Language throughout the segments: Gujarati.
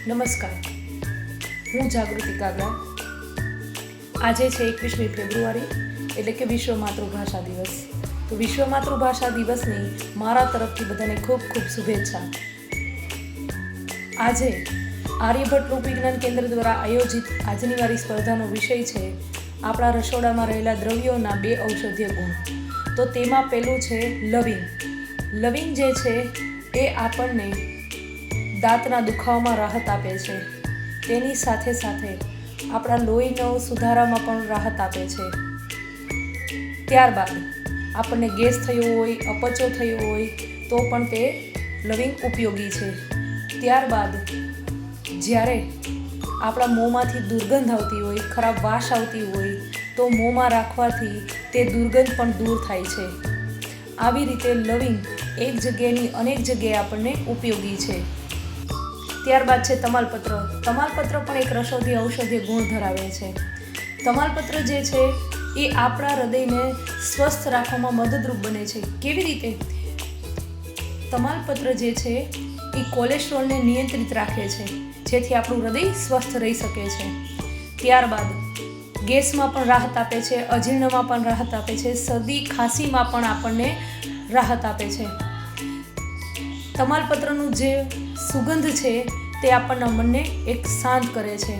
નમસ્કાર, હું જાગૃતિ કાગડા. આજે છે 21મી ફેબ્રુઆરી, એટલે કે વિશ્વ માતૃભાષા દિવસ. તો વિશ્વ માતૃભાષા દિવસની મારા તરફથી બધાને ખૂબ ખૂબ શુભેચ્છા. આજે આર્યભટ્ટ લોક વિજ્ઞાન કેન્દ્ર દ્વારા આયોજિત આજની મારી સ્પર્ધાનો વિષય છે આપણા રસોડામાં રહેલા દ્રવ્યોના 2 ઔષધીય ગુણ. તો તેમાં પહેલું છે લવિંગ. લવિંગ જે છે એ આપણને દાંતના દુખાવામાં રાહત આપે છે. તેની સાથે સાથે આપણા લોહીનો સુધારામાં પણ રાહત આપે છે. ત્યારબાદ આપણને ગેસ થયો હોય, અપચો થયો હોય તો પણ તે લવિંગ ઉપયોગી છે. ત્યારબાદ જ્યારે આપણા મોંમાંથી દુર્ગંધ આવતી હોય, ખરાબ વાસ આવતી હોય તો મોંમાં રાખવાથી તે દુર્ગંધ પણ દૂર થાય છે. આવી રીતે લવિંગ એક જગ્યાએની અનેક જગ્યાએ આપણને ઉપયોગી છે. ત્યારબાદ છે તમાલપત્ર. તમાલપત્ર પણ એક ઔષધીય ગુણ ધરાવે છે. તમાલપત્ર જે છે એ આપણા હૃદયને સ્વસ્થ રાખવામાં મદદરૂપ બને છે. કેવી રીતે? તમાલપત્ર જે છે એ કોલેસ્ટ્રોલને નિયંત્રિત રાખે છે, જેથી આપણું હૃદય સ્વસ્થ રહી શકે છે. ત્યારબાદ ગેસમાં પણ રાહત આપે છે, અજીર્ણમાં પણ રાહત આપે છે, શરદી ખાંસીમાં પણ આપણને રાહત આપે છે. તમાલપત્રનું જે સુગંધ છે તે આપણના મનને એક શાંત કરે છે.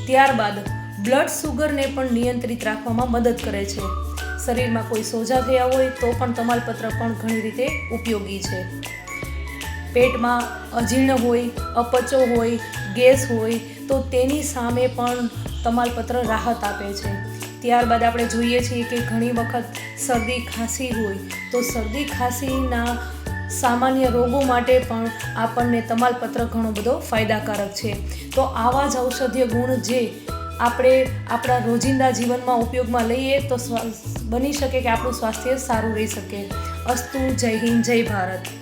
ત્યારબાદ બ્લડ સુગરને પણ નિયંત્રિત રાખવામાં મદદ કરે છે. શરીરમાં કોઈ સોજા થયા હોય તો પણ તમાલપત્ર પણ ઘણી રીતે ઉપયોગી છે. પેટમાં અજીર્ણ હોય, અપચો હોય, ગેસ હોય તો તેની સામે પણ તમાલપત્ર રાહત આપે છે. ત્યારબાદ આપણે જોઈએ છીએ કે ઘણી વખત શરદી ખાંસી હોય તો શરદી ખાંસીના સામાન્ય રોગો માટે પણ આપણને તમાલપત્ર ઘણો બધો ફાયદાકારક છે. તો આવા જ ઔષધીય ગુણ જે આપણે આપણા રોજિંદા જીવનમાં ઉપયોગમાં લઈએ તો બની શકે કે આપણું સ્વાસ્થ્ય સારું રહી શકે. અસ્તુ. જય હિન્દ, જય ભારત.